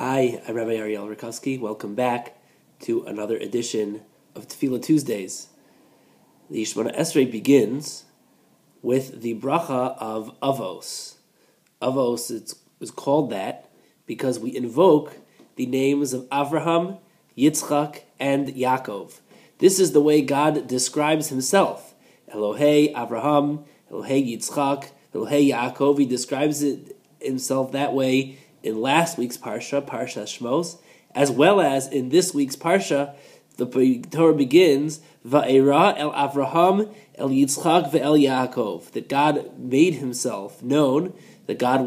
Hi, I'm Rabbi Ariel Rackovsky. Welcome back to another edition of Tefilah Tuesdays. The Shemoneh Esrei begins with the bracha of Avos. Avos is called that because we invoke the names of Avraham, Yitzchak, and Yaakov. This is the way God describes himself. Elohei Avraham, Elohei Yitzchak, Elohei Yaakov. He describes himself that way in last week's Parsha Shmos, as well as in this week's Parsha. The Torah begins, Va'era el Avraham, el Yitzchak, ve'el Yaakov, that God made himself known, that God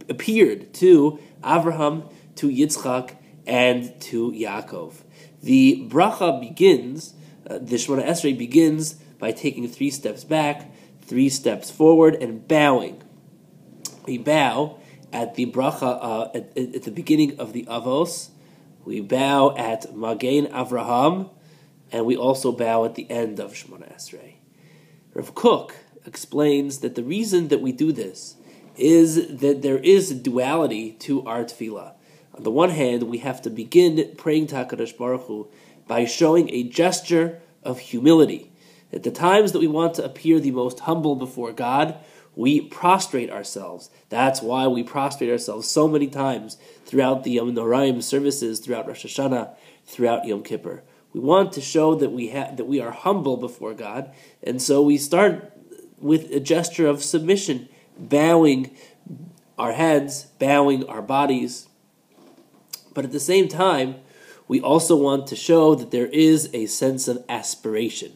appeared to Avraham, to Yitzchak, and to Yaakov. The bracha begins, the Shemoneh Esrei begins by taking 3 steps back, 3 steps forward, and bowing. We bow at the bracha, at the beginning of the Avos. We bow at Magen Avraham, and we also bow at the end of Shemoneh Esrei. Rav Kook explains that the reason that we do this is that there is a duality to our Tefilah. On the one hand, we have to begin praying to HaKadosh Baruch Hu by showing a gesture of humility. At the times that we want to appear the most humble before God, we prostrate ourselves. That's why we prostrate ourselves so many times throughout the Yom Noraim services, throughout Rosh Hashanah, throughout Yom Kippur. We want to show that we are humble before God, and so we start with a gesture of submission, bowing our heads, bowing our bodies. But at the same time, we also want to show that there is a sense of aspiration.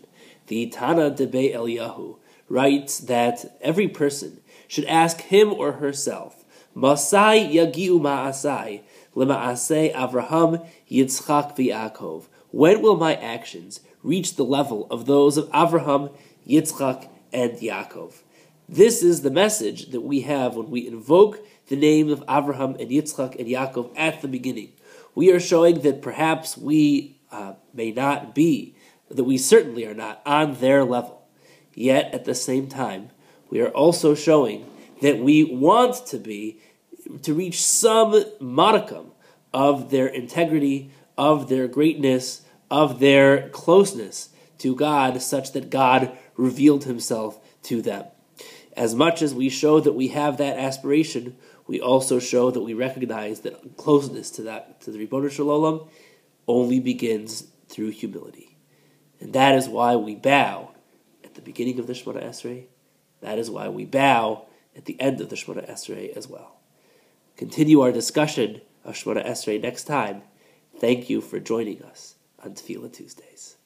The Tana Debe Eliyahu writes that every person should ask him or herself, Masai yagiu ma'asai, lema'asei Avraham, Yitzchak, v'Yaakov. When will my actions reach the level of those of Avraham, Yitzchak, and Yaakov? This is the message that we have when we invoke the name of Avraham and Yitzchak and Yaakov at the beginning. We are showing that perhaps we may not be, that we certainly are not on their level. Yet, at the same time, we are also showing that we want to reach some modicum of their integrity, of their greatness, of their closeness to God, such that God revealed himself to them. As much as we show that we have that aspiration, we also show that we recognize that closeness to the Ribono Shel Olam only begins through humility. And that is why we bow at the beginning of the Shemoneh Esrei. That is why we bow at the end of the Shemoneh Esrei as well. Continue our discussion of Shemoneh Esrei next time. Thank you for joining us on Tefilah Tuesdays.